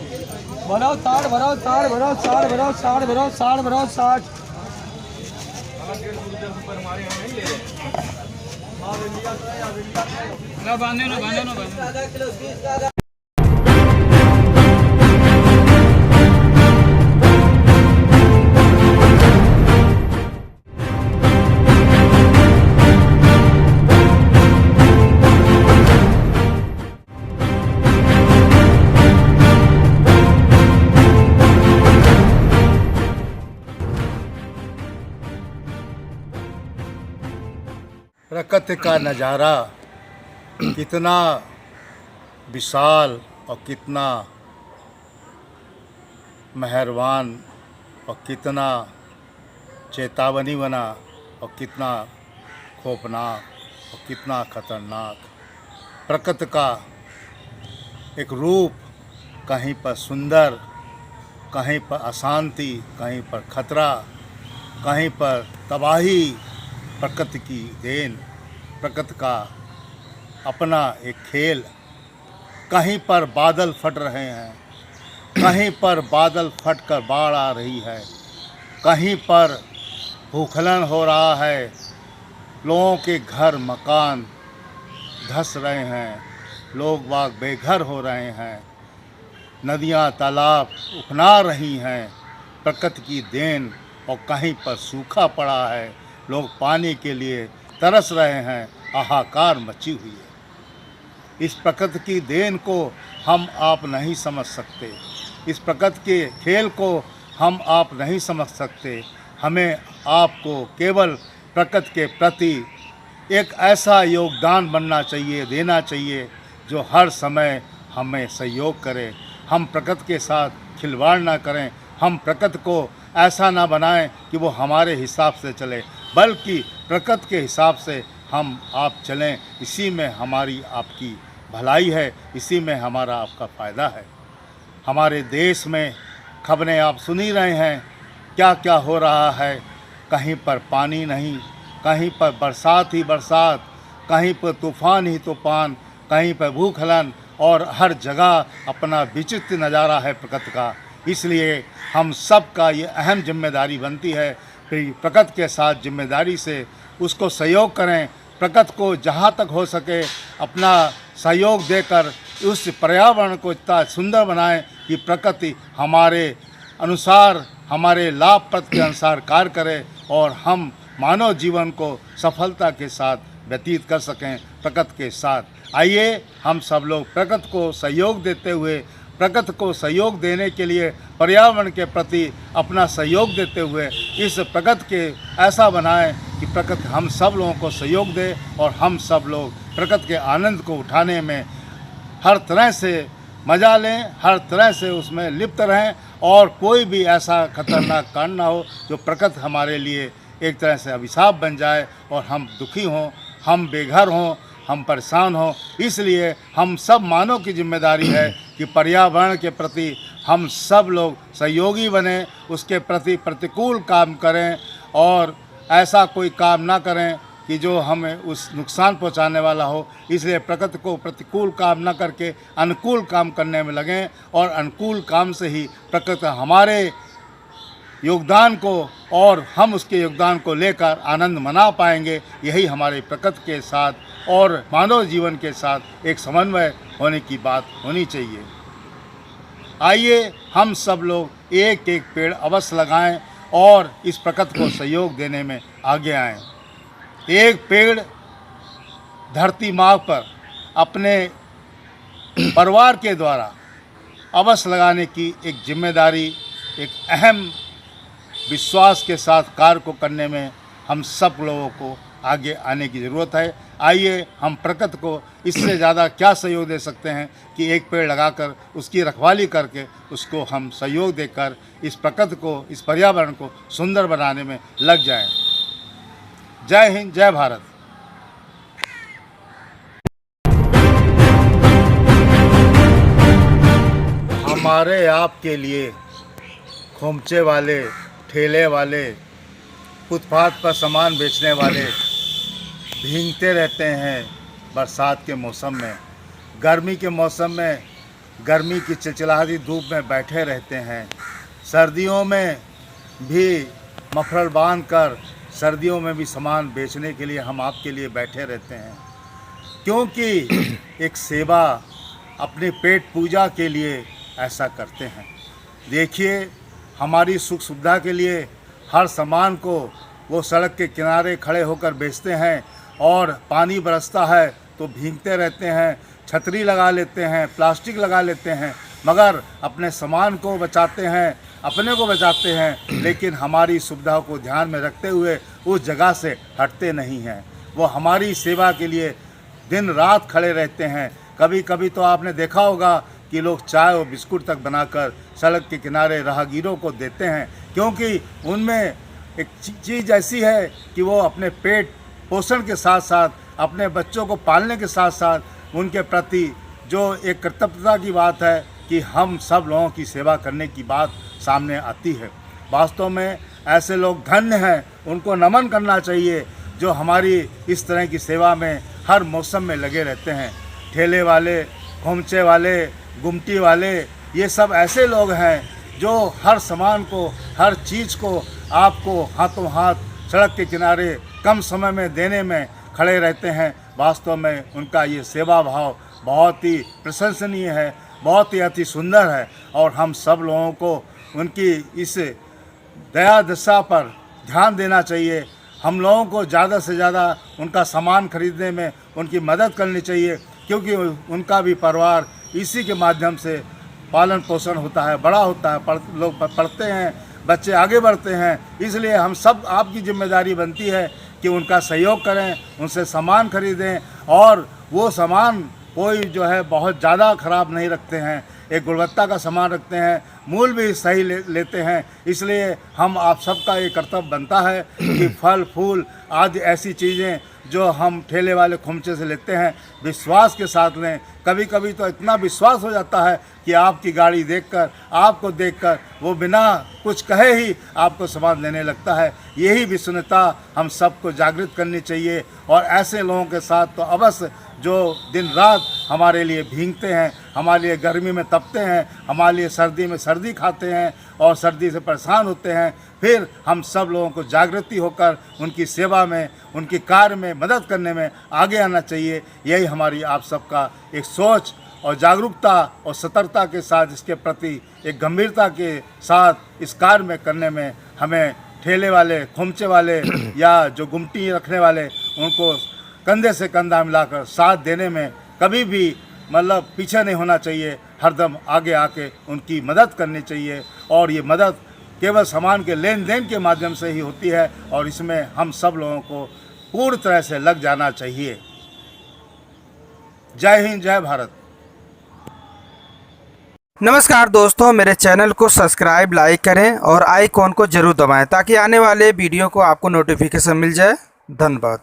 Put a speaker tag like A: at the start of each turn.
A: भराओ 60, भराओ 60, भराओ 60, भराओ 60, भराओ 60, भराओ 60।
B: बांधे ना
C: प्रकृति का नज़ारा कितना विशाल और कितना मेहरबान और कितना चेतावनी बना और कितना खौफनाक और कितना खतरनाक प्रकृति का एक रूप, कहीं पर सुंदर, कहीं पर अशांति, कहीं पर खतरा, कहीं पर तबाही। प्रकृति की देन, प्रकृति का अपना एक खेल। कहीं पर बादल फट रहे हैं, कहीं पर बादल फटकर बाढ़ आ रही है, कहीं पर भूस्खलन हो रहा है, लोगों के घर मकान धंस रहे हैं, लोग बाग बेघर हो रहे हैं, नदियां तालाब उफना रही हैं। प्रकृति की देन। और कहीं पर सूखा पड़ा है, लोग पानी के लिए तरस रहे हैं, हाहाकार मची हुई है। इस प्रकृति की देन को हम आप नहीं समझ सकते, इस प्रकृति के खेल को हम आप नहीं समझ सकते। हमें आपको केवल प्रकृति के प्रति एक ऐसा योगदान बनना चाहिए, देना चाहिए, जो हर समय हमें सहयोग करे। हम प्रकृति के साथ खिलवाड़ ना करें, हम प्रकृति को ऐसा ना बनाएं कि वो हमारे हिसाब से चले, बल्कि प्रकृति के हिसाब से हम आप चलें। इसी में हमारी आपकी भलाई है, इसी में हमारा आपका फ़ायदा है। हमारे देश में खबरें आप सुन ही रहे हैं, क्या क्या हो रहा है। कहीं पर पानी नहीं, कहीं पर बरसात ही बरसात, कहीं पर तूफ़ान ही तूफ़ान, कहीं पर भूस्खलन, और हर जगह अपना विचित्र नज़ारा है प्रकृति का। इसलिए हम सब का ये अहम जिम्मेदारी बनती है कि प्रकृति के साथ जिम्मेदारी से उसको सहयोग करें। प्रकृति को जहाँ तक हो सके अपना सहयोग देकर उस पर्यावरण को इतना सुंदर बनाएं कि प्रकृति हमारे अनुसार, हमारे लाभप्रद के अनुसार कार्य करे और हम मानव जीवन को सफलता के साथ व्यतीत कर सकें प्रकृति के साथ। आइए हम सब लोग प्रकृति को सहयोग देते हुए, प्रकृति को सहयोग देने के लिए पर्यावरण के प्रति अपना सहयोग देते हुए इस प्रकृति के ऐसा बनाएं कि प्रकृति हम सब लोगों को सहयोग दे और हम सब लोग प्रकृति के आनंद को उठाने में हर तरह से मजा लें, हर तरह से उसमें लिप्त रहें, और कोई भी ऐसा खतरनाक कांड ना हो जो प्रकृति हमारे लिए एक तरह से अभिशाप बन जाए और हम दुखी हों, हम बेघर हों, हम परेशान हों। इसलिए हम सब मानव की जिम्मेदारी है कि पर्यावरण के प्रति हम सब लोग सहयोगी बने, उसके प्रति प्रतिकूल काम करें और ऐसा कोई काम ना करें कि जो हमें उस नुकसान पहुंचाने वाला हो। इसलिए प्रकृति को प्रतिकूल काम ना करके अनुकूल काम करने में लगें, और अनुकूल काम से ही प्रकृति हमारे योगदान को और हम उसके योगदान को लेकर आनंद मना पाएंगे। यही हमारे प्रकृति के साथ और मानव जीवन के साथ एक समन्वय होने की बात होनी चाहिए। आइए हम सब लोग एक एक पेड़ अवश्य लगाएं और इस प्रकृति को सहयोग देने में आगे आएं। एक पेड़ धरती माँ पर अपने परिवार के द्वारा अवश्य लगाने की एक जिम्मेदारी, एक अहम विश्वास के साथ कार्य को करने में हम सब लोगों को आगे आने की ज़रूरत है। आइए हम प्रकृति को इससे ज़्यादा क्या सहयोग दे सकते हैं कि एक पेड़ लगाकर उसकी रखवाली करके उसको हम सहयोग देकर इस प्रकृति को, इस पर्यावरण को सुंदर बनाने में लग जाएं। जय हिंद, जय भारत। हमारे आपके लिए खोमचे वाले, ठेले वाले, फुटपाथ पर सामान बेचने वाले भीगते रहते हैं बरसात के मौसम में। गर्मी के मौसम में गर्मी की चिलचिलाती धूप में बैठे रहते हैं। सर्दियों में भी मफलर बांध कर सर्दियों में भी सामान बेचने के लिए हम आपके लिए बैठे रहते हैं, क्योंकि एक सेवा अपने पेट पूजा के लिए ऐसा करते हैं। देखिए, हमारी सुख सुविधा के लिए हर सामान को वो सड़क के किनारे खड़े होकर बेचते हैं, और पानी बरसता है तो भीगते रहते हैं, छतरी लगा लेते हैं, प्लास्टिक लगा लेते हैं, मगर अपने सामान को बचाते हैं, अपने को बचाते हैं, लेकिन हमारी सुविधा को ध्यान में रखते हुए उस जगह से हटते नहीं हैं। वो हमारी सेवा के लिए दिन रात खड़े रहते हैं। कभी कभी तो आपने देखा होगा कि लोग चाय और बिस्कुट तक बनाकर सड़क के किनारे राहगीरों को देते हैं, क्योंकि उनमें एक चीज़ ऐसी है कि वो अपने पेट पोषण के साथ साथ अपने बच्चों को पालने के साथ साथ उनके प्रति जो एक कर्तव्यता की बात है कि हम सब लोगों की सेवा करने की बात सामने आती है। वास्तव में ऐसे लोग धन्य हैं, उनको नमन करना चाहिए जो हमारी इस तरह की सेवा में हर मौसम में लगे रहते हैं। ठेले वाले, खोमचे वाले, गुमटी वाले, ये सब ऐसे लोग हैं जो हर सामान को, हर चीज़ को आपको हाथों हाथ सड़क के किनारे कम समय में देने में खड़े रहते हैं। वास्तव में उनका ये सेवा भाव बहुत ही प्रशंसनीय है, बहुत ही अति सुंदर है, और हम सब लोगों को उनकी इस दया दशा पर ध्यान देना चाहिए। हम लोगों को ज़्यादा से ज़्यादा उनका सामान खरीदने में उनकी मदद करनी चाहिए, क्योंकि उनका भी परिवार इसी के माध्यम से पालन पोषण होता है, बड़ा होता है, लोग पढ़ते हैं, बच्चे आगे बढ़ते हैं। इसलिए हम सब आपकी जिम्मेदारी बनती है कि उनका सहयोग करें, उनसे सामान खरीदें, और वो सामान कोई जो है बहुत ज़्यादा ख़राब नहीं रखते हैं, एक गुणवत्ता का सामान रखते हैं, मूल भी सही लेते हैं। इसलिए हम आप सबका ये कर्तव्य बनता है कि फल फूल आदि ऐसी चीज़ें जो हम ठेले वाले खोमचे से लेते हैं विश्वास के साथ लें। कभी कभी तो इतना विश्वास हो जाता है कि आपकी गाड़ी देखकर, आपको देखकर वो बिना कुछ कहे ही आपको सामान देने लगता है। यही विश्वसनीयता हम सबको जागृत करनी चाहिए, और ऐसे लोगों के साथ तो अवश्य जो दिन रात हमारे लिए भीगते हैं, हमारे लिए गर्मी में तपते हैं, हमारे लिए सर्दी में सर्दी खाते हैं और सर्दी से परेशान होते हैं, फिर हम सब लोगों को जागृति होकर उनकी सेवा में, उनकी कार्य में मदद करने में आगे आना चाहिए। यही हमारी आप सबका एक सोच और जागरूकता और सतर्कता के साथ इसके प्रति एक गंभीरता के साथ इस कार्य में करने में हमें ठेले वाले, खोमचे वाले या जो गुमटी रखने वाले, उनको कंधे से कंधा मिलाकर साथ देने में कभी भी मतलब पीछे नहीं होना चाहिए, हरदम आगे आके उनकी मदद करनी चाहिए। और ये मदद केवल सामान के लेन देन के माध्यम से ही होती है, और इसमें हम सब लोगों को पूर्ण तरह से लग जाना चाहिए। जय हिंद, जय भारत।
B: नमस्कार दोस्तों, मेरे चैनल को सब्सक्राइब, लाइक करें और आइकॉन को जरूर दबाएं ताकि आने वाले वीडियो को आपको नोटिफिकेशन मिल जाए। धन्यवाद।